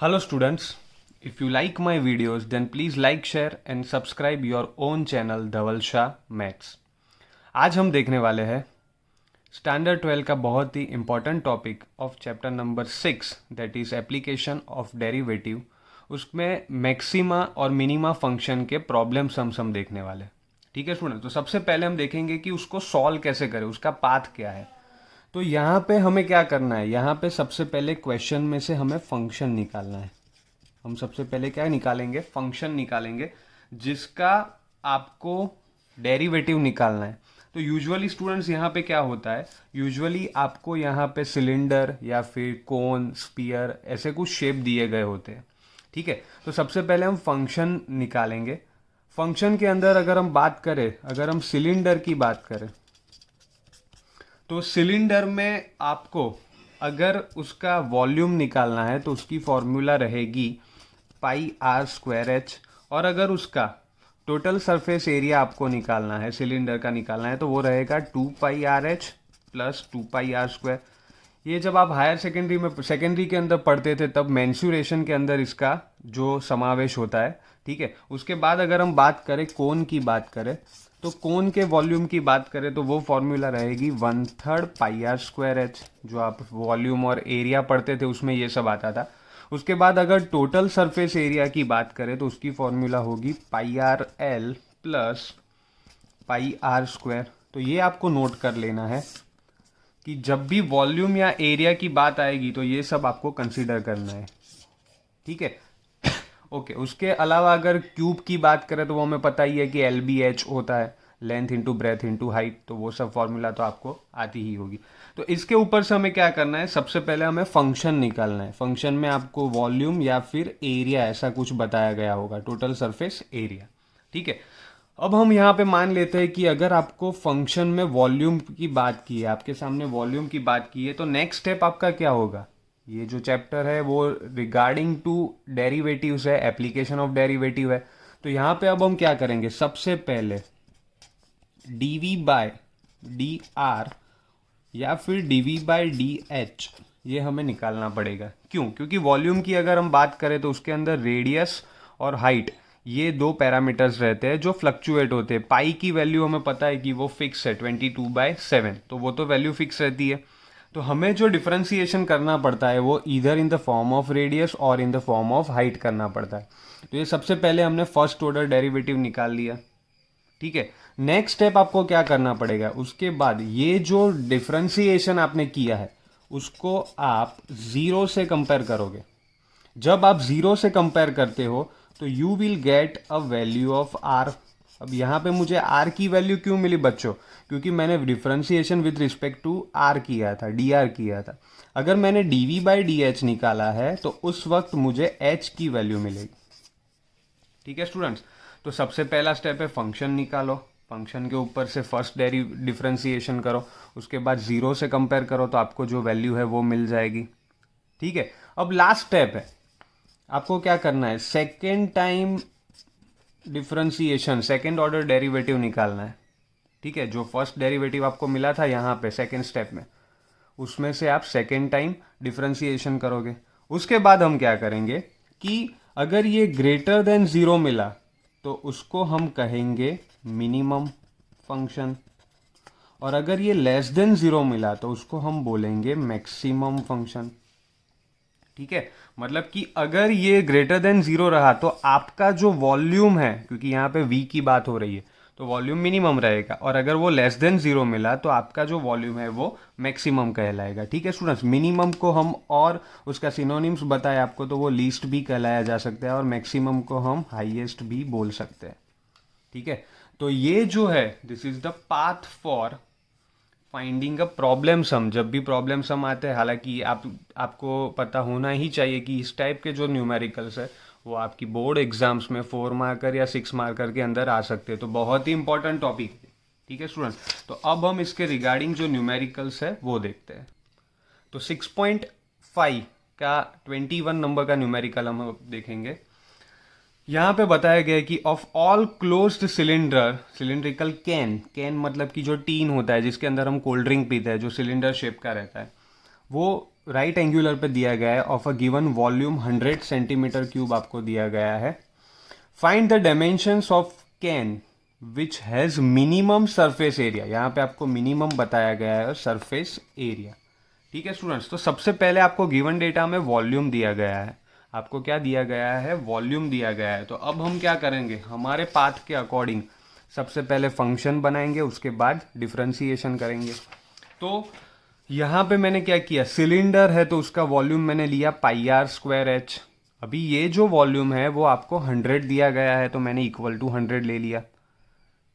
Hello students, if you like my videos then please like, share and subscribe your own channel Dhaval Shah maths. आज हम देखने वाले हैं standard 12 का बहुत ही important topic of chapter number 6 that is application of derivative. उसमें maxima और मिनिमा फंक्शन के प्रॉब्लम्स हम देखने वाले हैं। ठीक है स्टूडेंट, तो सबसे पहले हम देखेंगे कि उसको सॉल्व कैसे करें, उसका पाथ क्या है। तो यहाँ पे हमें क्या करना है, यहाँ पे सबसे पहले क्वेश्चन में से हमें फंक्शन निकालना है। हम सबसे पहले क्या निकालेंगे, फंक्शन निकालेंगे जिसका आपको डेरिवेटिव निकालना है। तो यूजुअली स्टूडेंट्स यहाँ पे क्या होता है, यूजुअली आपको यहाँ पे सिलेंडर या फिर कोन, स्पीयर ऐसे कुछ शेप दिए गए होते हैं। ठीक है, तो सबसे पहले हम फंक्शन निकालेंगे। फंक्शन के अंदर अगर हम बात करें, अगर हम सिलेंडर की बात करें तो सिलेंडर में आपको अगर उसका वॉल्यूम निकालना है तो उसकी फॉर्मूला रहेगी पाई आर स्क्वायर एच, और अगर उसका टोटल सरफेस एरिया आपको निकालना है, सिलेंडर का निकालना है, तो वो रहेगा 2 pi R H plus 2 pi R square. ये जब आप हायर सेकेंडरी के अंदर पढ़ते थे तब मेंसुरेशन के अंदर इसका जो समावेश होता है। ठीक है, उसके बाद अगर हम बात करें कोन की बात करें तो कोन के वॉल्यूम की बात करें तो वो फॉर्मूला रहेगी 1/3 पाई आर स्क्वायर एच। जो आप वॉल्यूम और एरिया पढ़ते थे उसमें ये सब आता था। उसके बाद अगर टोटल सरफेस एरिया की बात करें तो उसकी फॉर्मूला होगी pi R L plus pi R square. तो ये आपको नोट कर लेना है कि जब भी वॉल्यूम या एरिया की बात आएगी तो ये सब आपको कंसीडर करना है। ठीक है, ओके उसके अलावा अगर क्यूब की बात करें तो वो हमें पता ही है कि एल बी एच होता है, length into breadth into height. तो वो सब फॉर्मूला तो आपको आती ही होगी। तो इसके ऊपर से हमें क्या करना है, सबसे पहले हमें फंक्शन निकालना है। फंक्शन में आपको वॉल्यूम या फिर एरिया ऐसा कुछ बताया गया होगा, टोटल सरफेस एरिया। ठीक है, अब हम यहाँ पे मान लेते हैं कि अगर आपको फंक्शन में वॉल्यूम की बात की है, आपके सामने वॉल्यूम की बात की है, तो नेक्स्ट स्टेप आपका क्या होगा। ये जो चैप्टर है वो रिगार्डिंग टू डेरिवेटिव्स है, एप्लीकेशन ऑफ डेरिवेटिव है। तो यहाँ पे अब हम क्या करेंगे, सबसे पहले dv बाय डी आर या फिर dv बाय डी एच ये हमें निकालना पड़ेगा। क्यों, क्योंकि वॉल्यूम की अगर हम बात करें तो उसके अंदर रेडियस और हाइट ये दो पैरामीटर्स रहते हैं जो फ्लक्चुएट होते हैं। पाई की वैल्यू हमें पता है कि वो फिक्स है 22/7, तो वो तो वैल्यू फिक्स रहती है। तो हमें जो डिफरेंशिएशन करना पड़ता है वो इधर in the form of radius और in the form of height करना पड़ता है। तो ये सबसे पहले हमने फर्स्ट ऑर्डर डेरिवेटिव निकाल लिया। ठीक है, नेक्स्ट स्टेप आपको क्या करना पड़ेगा, उसके बाद ये जो डिफरेंशिएशन आपने किया है उसको आप जीरो से कंपेयर करोगे। जब आप जीरो से कंपेयर करते हो तो you will get a value of R. अब यहाँ पे मुझे आर की वैल्यू क्यों मिली बच्चों, क्योंकि मैंने differentiation with respect to R किया था, डी आर किया था। अगर मैंने D V by D H निकाला है तो उस वक्त मुझे एच की वैल्यू मिलेगी। ठीक है स्टूडेंट्स, तो सबसे पहला स्टेप है फंक्शन निकालो। फंक्शन के ऊपर से फर्स्ट डिफरेंशिएशन करो, उसके बाद जीरो से कंपेयर करो तो आपको जो वैल्यू है वो मिल जाएगी। ठीक है, अब लास्ट स्टेप है, आपको क्या करना है, second time differentiation, second order derivative निकालना है। ठीक है, जो फर्स्ट डेरिवेटिव आपको मिला था यहाँ पे सेकेंड स्टेप में, उसमें से आप सेकेंड टाइम डिफरेंशिएशन करोगे। उसके बाद हम क्या करेंगे कि अगर ये ग्रेटर देन जीरो मिला तो उसको हम कहेंगे मिनिमम फंक्शन, और अगर ये लेस देन जीरो मिला तो उसको हम बोलेंगे मैक्सिमम फंक्शन। ठीक है, मतलब कि अगर ये ग्रेटर देन जीरो रहा तो आपका जो वॉल्यूम है, क्योंकि यहाँ पे v की बात हो रही है तो वॉल्यूम मिनिमम रहेगा, और अगर वो लेस देन जीरो मिला तो आपका जो वॉल्यूम है वो मैक्सिमम कहलाएगा। ठीक है स्टूडेंट्स, मिनिमम को हम और उसका सिनोनिम्स बताए आपको तो वो लीस्ट भी कहलाया जा सकता है, और मैक्सिमम को हम हाईएस्ट भी बोल सकते हैं। ठीक है, तो ये जो है this is the path for finding a problem sum. जब भी प्रॉब्लम सम आते हैं, हालांकि आपको पता होना ही चाहिए कि इस टाइप के जो न्यूमेरिकल्स है वो आपकी बोर्ड एग्जाम्स में 4 मार्कर या 6 मार्कर के अंदर आ सकते हैं, तो बहुत ही इंपॉर्टेंट टॉपिक है। ठीक है स्टूडेंट्स, तो अब हम इसके रिगार्डिंग जो न्यूमेरिकल्स है वो देखते हैं। तो 6.5 का 21 नंबर का न्यूमेरिकल हम देखेंगे। यहाँ पे बताया गया है कि of all closed cylindrical can मतलब कि जो टीन होता है जिसके अंदर हम कोल्ड ड्रिंक पीते हैं, जो सिलेंडर शेप का रहता है, वो राइट एंगुलर पे दिया गया है of a given volume 100 centimetre cube आपको दिया गया है. Find the dimensions of can which has minimum surface area. यहाँ पे आपको मिनिमम बताया गया है सरफेस एरिया. ठीक है स्टूडेंट्स, तो सबसे पहले आपको गिवन डेटा में वॉल्यूम दिया गया है. आपको क्या दिया गया है? वॉल्यूम दिया गया है. तो अब हम क्या करेंगे, हमारे पाथ के अकॉर्डिंग सबसे पहले फंक्शन बनाएंगे, उसके बाद डिफ्रेंसिएशन करेंगे. तो यहाँ पे मैंने क्या किया, सिलेंडर है तो उसका वॉल्यूम मैंने लिया पाई आर स्क्वायर एच. अभी ये जो वॉल्यूम है वो आपको 100 दिया गया है तो मैंने इक्वल टू 100 ले लिया.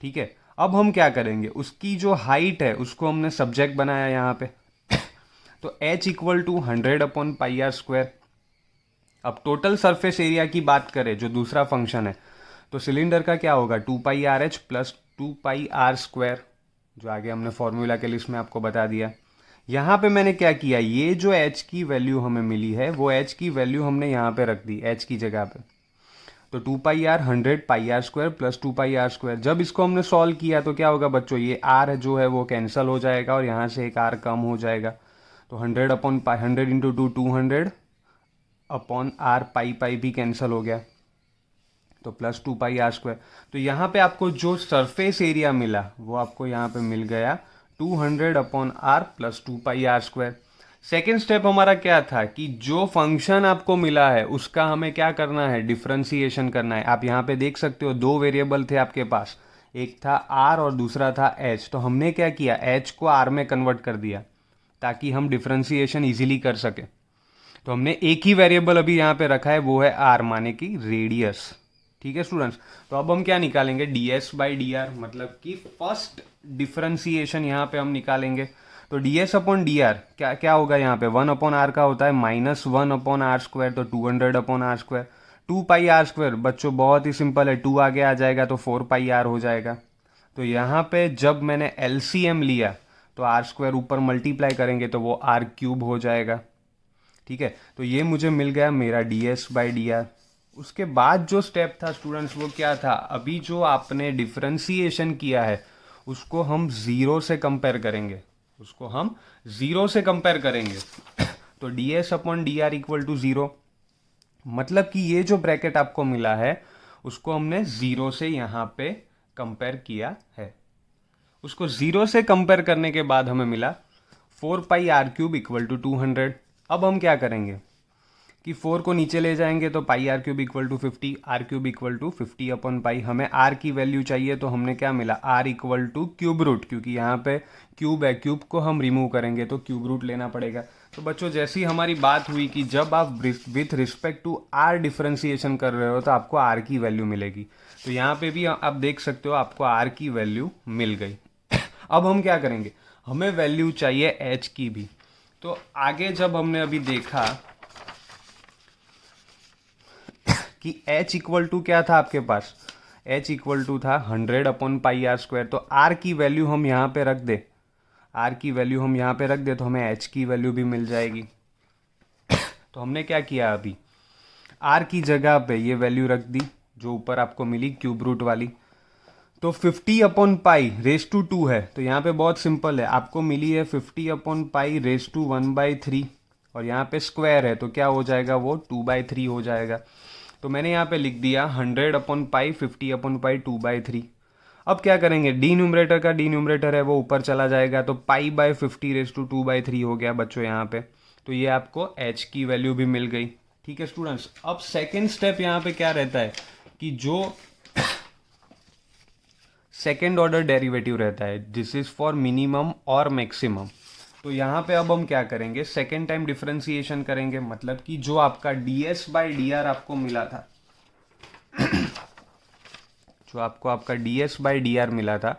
ठीक है, अब हम क्या करेंगे, उसकी जो हाइट है उसको हमने सब्जेक्ट बनाया यहाँ पे. तो h equal to 100 upon pi R square. अब टोटल सरफेस एरिया की बात करें जो दूसरा फंक्शन है, तो सिलेंडर का क्या होगा, 2 pi R H plus 2 pi R square, जो आगे हमने फॉर्मूला के लिस्ट में आपको बता दिया. यहाँ पे मैंने क्या किया, ये जो h की वैल्यू हमें मिली है वो h की वैल्यू हमने यहाँ पे रख दी h की जगह पे. तो 2 pi R 100 pi R square plus 2 pi R square. जब इसको हमने सॉल्व किया तो क्या होगा बच्चों, ये r जो है वो कैंसिल हो जाएगा और यहाँ से एक r कम हो जाएगा. तो 100 अपॉन पाई, 100 इंटू 2 200 अपॉन r, पाई पाई भी कैंसिल हो गया, तो प्लस 2 पाई आर स्क्वायर. तो यहाँ पे आपको जो सरफेस एरिया मिला वो आपको यहाँ पे मिल गया 200 upon R plus 2 pi R square. Second step हमारा क्या था कि जो फंक्शन आपको मिला है उसका हमें क्या करना है, डिफ्रेंसिएशन करना है. आप यहाँ पे देख सकते हो दो वेरिएबल थे आपके पास, एक था r और दूसरा था h. तो हमने क्या किया, h को r में कन्वर्ट कर दिया ताकि हम डिफ्रेंसिएशन इजीली कर सके. तो हमने एक ही वेरिएबल अभी यहाँ पे रखा है, वो है r, माने कि रेडियस. ठीक है स्टूडेंट्स, तो अब हम क्या निकालेंगे, ds बाई डी आर, मतलब कि फर्स्ट डिफ्रेंसिएशन यहाँ पे हम निकालेंगे. तो ds अपॉन डी आर क्या क्या होगा, यहाँ पे 1 अपॉन आर का होता है -1 अपॉन आर स्क्वायर, तो 200 upon R square. 2 pi R square बच्चों बहुत ही सिंपल है, 2 आगे आ जाएगा तो 4 पाई आर हो जाएगा. तो यहाँ पे जब मैंने LCM लिया तो आर स्क्वायर ऊपर मल्टीप्लाई करेंगे तो वो आर क्यूब हो जाएगा. ठीक है, तो ये मुझे मिल गया मेरा ds बाई डी आर. उसके बाद जो स्टेप था स्टूडेंट्स वो क्या था, अभी जो आपने डिफ्रेंसिएशन किया है उसको हम ज़ीरो से कंपेयर करेंगे, उसको हम ज़ीरो से कंपेयर करेंगे. तो ds upon D R equal to zero, मतलब कि ये जो ब्रैकेट आपको मिला है उसको हमने ज़ीरो से यहाँ पे कंपेयर किया है. उसको ज़ीरो से कंपेयर करने के बाद हमें मिला 4 pi R cube equal to 200. अब हम क्या करेंगे कि 4 को नीचे ले जाएंगे तो pi R cube equal to 50, R cube equal to 50 upon pi. हमें आर की वैल्यू चाहिए तो हमने क्या मिला, R equal to cube root, क्योंकि यहाँ पे क्यूब है, क्यूब को हम रिमूव करेंगे तो क्यूब रूट लेना पड़ेगा. तो बच्चों जैसी हमारी बात हुई कि जब आप with respect to R differentiation कर रहे हो तो आपको आर की वैल्यू मिलेगी. तो यहाँ पे भी आप देख सकते हो आपको आर की वैल्यू मिल गई. अब हम क्या करेंगे, हमें वैल्यू चाहिए एच की भी. तो आगे जब हमने अभी देखा कि h इक्वल टू क्या था आपके पास, h इक्वल टू था 100 अपॉन पाई आर स्क्वायर. तो r की वैल्यू हम यहाँ पे रख दे, r की वैल्यू हम यहाँ पे रख दे तो हमें h की वैल्यू भी मिल जाएगी. तो हमने क्या किया, अभी r की जगह पे ये वैल्यू रख दी जो ऊपर आपको मिली क्यूब रूट वाली. तो 50 अपॉन पाई रेस टू 2 है, तो यहाँ पे बहुत सिंपल है, आपको मिली है 50 अपॉन पाई रेस टू 1/3 और यहाँ पे स्क्वायर है तो क्या हो जाएगा, वो 2/3 हो जाएगा. तो मैंने यहाँ पे लिख दिया 100 अपॉन पाई 50 अपॉन पाई 2/3. अब क्या करेंगे, डी न्यूमरेटर का डी न्यूमरेटर है वो ऊपर चला जाएगा, तो पाई बाय 50 रेस टू 2/3 हो गया बच्चों यहाँ पे. तो ये आपको h की वैल्यू भी मिल गई. ठीक है स्टूडेंट्स, अब सेकेंड स्टेप यहाँ पे क्या रहता है कि जो सेकेंड ऑर्डर डेरिवेटिव रहता है, दिस इज फॉर मिनिमम और मैक्सिमम. तो यहाँ पे अब हम क्या करेंगे, सेकेंड टाइम डिफ्रेंसिएशन करेंगे, मतलब कि जो आपका ds बाई डी आर आपको मिला था जो आपको आपका ds बाई डी आर मिला था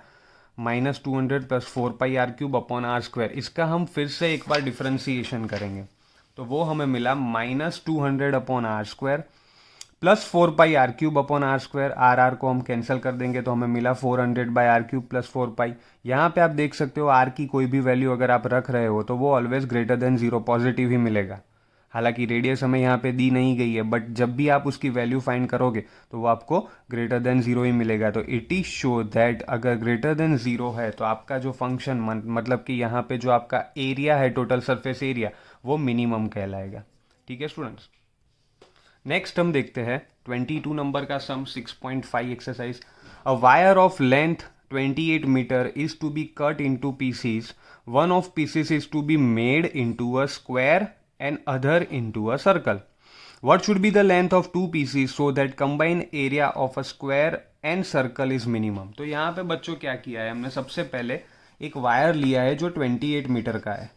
-200 plus 4 pi R cube upon R square, इसका हम फिर से एक बार डिफ्रेंसिएशन करेंगे. तो वो हमें मिला -200 upon R square plus 4 pi R cube upon R square. R को हम कैंसिल कर देंगे तो हमें मिला 400 by R cube plus 4 pi. यहाँ पे आप देख सकते हो आर की कोई भी वैल्यू अगर आप रख रहे हो तो वो always greater than zero, positive ही मिलेगा. हालांकि रेडियस हमें यहाँ पे दी नहीं गई है, बट जब भी आप उसकी वैल्यू फाइंड करोगे तो वो आपको ग्रेटर देन ज़ीरो ही मिलेगा। तो इट इज़ शो दैट अगर ग्रेटर देन ज़ीरो है तो आपका जो फंक्शन मतलब कि यहाँ पे जो आपका एरिया है, टोटल सरफेस एरिया, वो मिनिमम कहलाएगा। ठीक है स्टूडेंट्स, नेक्स्ट हम देखते हैं 22 नंबर का sum 6.5 exercise. A wire of length 28 metre is to be cut into pieces. One of pieces is to be made into a square and other into a circle. What should be the length of two pieces so that combined area of a square and circle is minimum? तो यहाँ पे बच्चों क्या किया है, हमने सबसे पहले एक वायर लिया है जो 28 मीटर का है,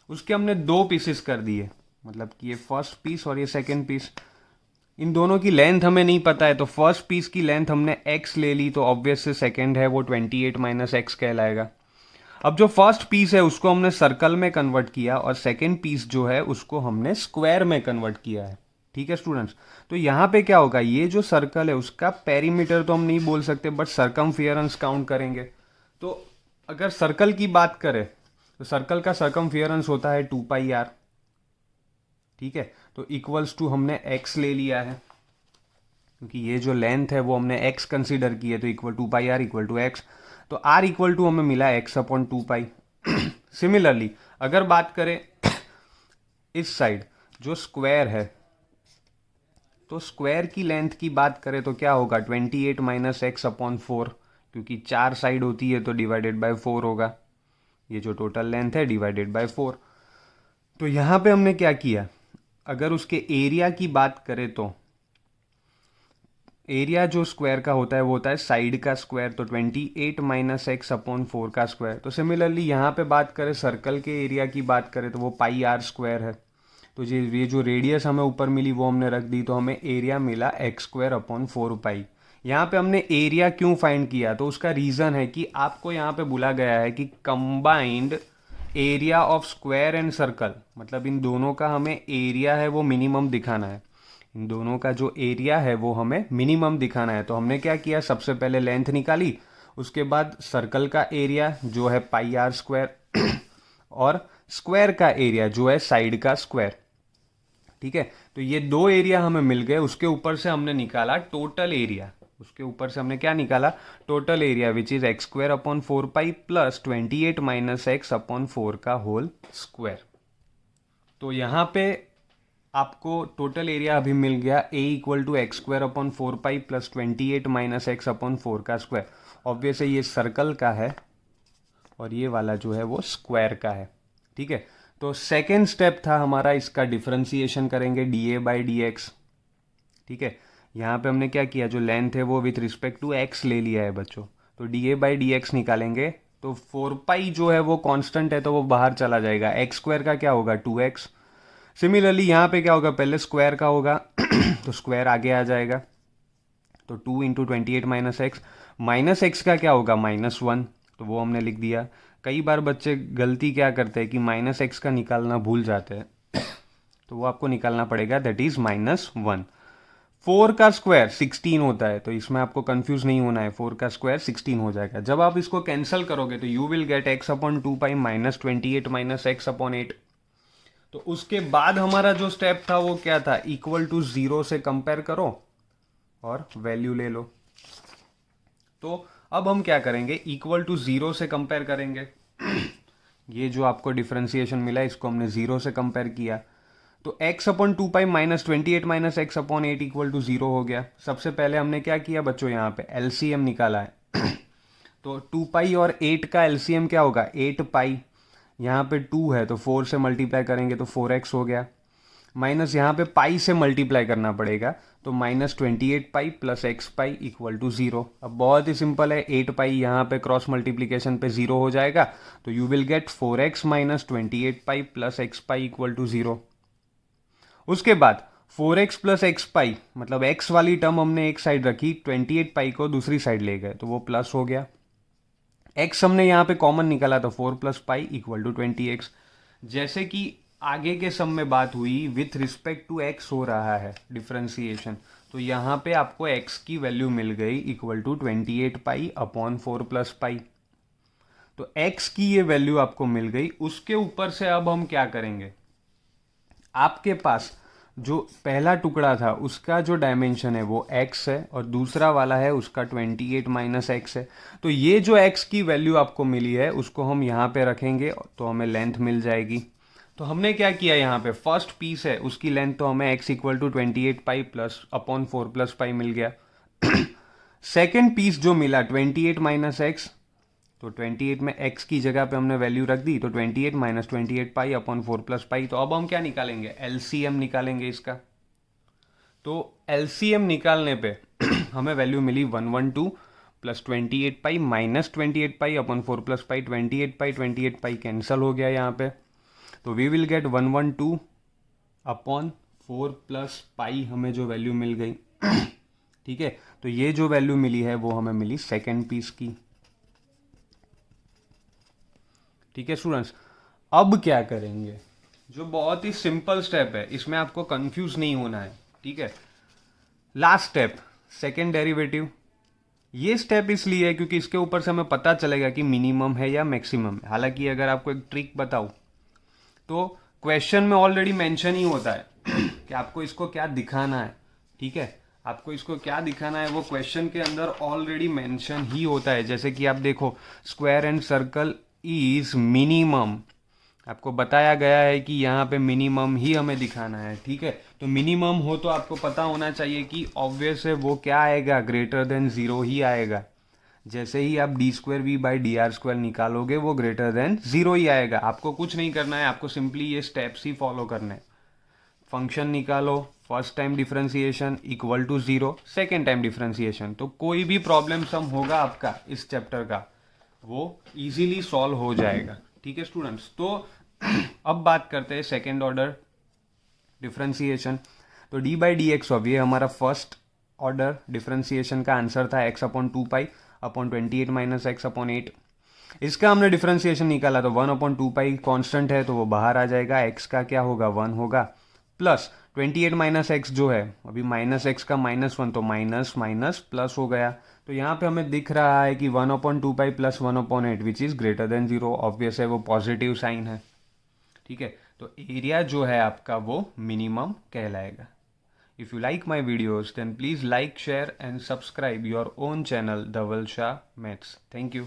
उसके हमने दो पीसेस कर दिए, मतलब कि ये फर्स्ट पीस और ये सेकंड पीस। इन दोनों की लेंथ हमें नहीं पता है, तो फर्स्ट पीस की लेंथ हमने x ले ली, तो ऑब्वियस से सेकंड है वो 28 माइनस एक्स कहलाएगा। अब जो फर्स्ट पीस है उसको हमने सर्कल में कन्वर्ट किया और सेकंड पीस जो है उसको हमने स्क्वायर में कन्वर्ट किया है। ठीक है स्टूडेंट्स, तो यहाँ पे क्या होगा, ये जो सर्कल है उसका पेरीमीटर तो हम नहीं बोल सकते, बट सरकमफियरेंस काउंट करेंगे। तो अगर सर्कल की बात करें तो सर्कल का सरकमफियरेंस होता है 2πr। ठीक है, तो इक्वल्स टू हमने x ले लिया है, क्योंकि ये जो लेंथ है वो हमने x कंसीडर की है, तो equal 2πr equal to x। तो r इक्वल टू हमें मिला x/2π। सिमिलरली अगर बात करें इस साइड जो स्क्वायर है, तो स्क्वायर की लेंथ की बात करें तो क्या होगा, 28 माइनस x/4, क्योंकि 4 साइड होती है तो डिवाइडेड बाय 4 होगा। ये जो टोटल लेंथ है डिवाइडेड बाय 4। तो यहाँ पे हमने क्या किया, अगर उसके एरिया की बात करें तो एरिया जो स्क्वायर का होता है वो होता है साइड का स्क्वायर, तो 28 माइनस x/4 का स्क्वायर। तो सिमिलरली यहाँ पे बात करें सर्कल के एरिया की बात करें तो वो πr² है। तो ये जो रेडियस हमें ऊपर मिली वो हमने रख दी, तो हमें एरिया मिला x²/4π। यहाँ पे हमने एरिया क्यों फाइंड किया, तो उसका रीज़न है कि आपको यहाँ पे बोला गया है कि combined area of square and circle, मतलब इन दोनों का हमें एरिया है वो मिनिमम दिखाना है। इन दोनों का जो एरिया है वो हमें मिनिमम दिखाना है। तो हमने क्या किया, सबसे पहले लेंथ निकाली, उसके बाद सर्कल का एरिया जो है πr² और स्क्वायर का एरिया जो है साइड का स्क्वायर। ठीक है, तो ये दो एरिया हमें मिल गए, उसके ऊपर से हमने निकाला टोटल एरिया। उसके ऊपर से हमने क्या निकाला, total area, which is x²/4π plus 28 minus x/4 का होल स्क्वायर। तो यहाँ पे आपको टोटल एरिया अभी मिल गया a equal to x²/4π plus 28 minus x/4 का स्क्वायर। ऑब्वियसली ये सर्कल का है और ये वाला जो है वो स्क्वायर का है। ठीक है, तो सेकेंड स्टेप था हमारा, इसका डिफरेंशिएशन करेंगे dA/dx। ठीक है, यहाँ पे हमने क्या किया, जो लेंथ है वो विथ रिस्पेक्ट टू x ले लिया है बच्चों, तो dA/dx निकालेंगे तो 4π जो है वो कांस्टेंट है तो वो बाहर चला जाएगा, x² का क्या होगा 2x। सिमिलरली यहाँ पे क्या होगा, पहले स्क्वायर का होगा तो स्क्वायर आगे आ जाएगा, तो 2 into 28 minus x, minus x का क्या होगा -1, तो वो हमने लिख दिया। कई बार बच्चे गलती क्या करते हैं कि माइनस एक्स का निकालना भूल जाते हैं तो वो आपको निकालना पड़ेगा, दैट इज -1। 4 का स्क्वायर 16 होता है, तो इसमें आपको कंफ्यूज नहीं होना है, 4 का स्क्वायर 16 हो जाएगा। जब आप इसको कैंसिल करोगे तो you will gate x/2π minus 28 minus x/8। तो उसके बाद हमारा जो स्टेप था वो क्या था, इक्वल टू 0 से कंपेयर करो और वैल्यू ले लो। तो अब हम क्या करेंगे, इक्वल टू 0 से कंपेयर करेंगे। ये जो आपको डिफरेंशिएशन मिला इसको हमने 0 से कंपेयर किया, तो x/2π minus 28 minus x/8 equal to 0 हो गया। सबसे पहले हमने क्या किया बच्चों, यहाँ पे LCM निकाला है तो 2π और 8 का LCM क्या होगा 8π, यहाँ पे 2 है तो 4 से मल्टीप्लाई करेंगे तो 4x हो गया, माइनस यहाँ पे पाई से मल्टीप्लाई करना पड़ेगा तो -28π प्लस xπ इक्वल टू 0। अब बहुत ही सिंपल है, 8π यहाँ पे क्रॉस मल्टीप्लीकेशन पे 0 हो जाएगा, तो you will get 4x minus 28π plus xπ equal to 0। उसके बाद 4x प्लस xπ, मतलब x वाली टर्म हमने एक साइड रखी, 28π को दूसरी साइड ले गए तो वो प्लस हो गया। x हमने यहाँ पे कॉमन निकाला तो 4 plus pi equal to 20x। जैसे कि आगे के सम में बात हुई विथ रिस्पेक्ट टू x हो रहा है डिफरेंशिएशन, तो यहाँ पे आपको x की वैल्यू मिल गई इक्वल टू 28π/4 प्लस पाई। तो x की ये वैल्यू आपको मिल गई। उसके ऊपर से अब हम क्या करेंगे, आपके पास जो पहला टुकड़ा था उसका जो डायमेंशन है वो x है और दूसरा वाला है उसका 28 माइनस एक्स है। तो ये जो x की वैल्यू आपको मिली है उसको हम यहाँ पे रखेंगे तो हमें लेंथ मिल जाएगी। तो हमने क्या किया, यहाँ पे फर्स्ट पीस है उसकी लेंथ तो हमें x equal to 28 pi plus upon 4 plus pi मिल गया। सेकेंड पीस जो मिला 28 माइनस एक्स, तो 28 में x की जगह पे हमने वैल्यू रख दी, तो 28 माइनस 28 पाई अपॉन 4 प्लस पाई। तो अब हम क्या निकालेंगे, LCM निकालेंगे इसका। तो LCM निकालने पे हमें वैल्यू मिली 112 plus 28 pi minus 28 pi upon 4 plus pi. 28 pi cancel हो गया यहाँ पे, तो we will get 112 upon 4 plus pi, हमें जो वैल्यू मिल गई। ठीक है, तो ये जो वैल्यू मिली है वो हमें मिली सेकेंड पीस की। ठीक है स्टूडेंट्स, अब क्या करेंगे, जो बहुत ही सिंपल स्टेप है, इसमें आपको कंफ्यूज नहीं होना है। ठीक है, लास्ट स्टेप सेकेंड डेरिवेटिव। ये स्टेप इसलिए है क्योंकि इसके ऊपर से हमें पता चलेगा कि मिनिमम है या मैक्सिमम है। हालांकि अगर आपको एक ट्रिक बताऊं तो क्वेश्चन में ऑलरेडी मेंशन ही होता है कि आपको इसको क्या दिखाना है। ठीक है, आपको इसको क्या दिखाना है वो क्वेश्चन के अंदर ऑलरेडी मेंशन ही होता है। जैसे कि आप देखो, square and circle is minimum, आपको बताया गया है कि यहाँ पे मिनिमम ही हमें दिखाना है। ठीक है, तो मिनिमम हो तो आपको पता होना चाहिए कि ऑब्वियस है वो क्या आएगा, ग्रेटर देन जीरो ही आएगा। जैसे ही आप D square V by D R square निकालोगे वो ग्रेटर देन जीरो ही आएगा। आपको कुछ नहीं करना है, आपको सिंपली ये स्टेप्स ही फॉलो करने हैं। फंक्शन निकालो, first time differentiation equal to zero, second time differentiation. तो कोई भी प्रॉब्लम सम होगा आपका इस चैप्टर का वो इजीली सॉल्व हो जाएगा। ठीक है स्टूडेंट्स, तो अब बात करते हैं सेकेंड ऑर्डर डिफरेंशिएशन। तो D by D x of, ये हमारा फर्स्ट ऑर्डर डिफरेंशिएशन का आंसर था, x upon 2 pi upon 28 minus x upon 8। इसका हमने डिफरेंशिएशन निकाला तो 1 अपॉन 2 पाई कॉन्स्टेंट है तो वो बाहर आ जाएगा, x का क्या होगा 1 होगा, प्लस 28 माइनस एक्स जो है अभी माइनस एक्स का -1 तो माइनस माइनस प्लस हो गया। तो यहाँ पे हमें दिख रहा है कि 1 upon 2 pi plus 1 upon 8 which is greater than zero. Obvious है वो पॉजिटिव साइन है। ठीक है, तो एरिया जो है आपका वो मिनिमम कहलाएगा। If you like my videos, then please like, share and subscribe your own channel, Dhaval Shah Maths. Thank you.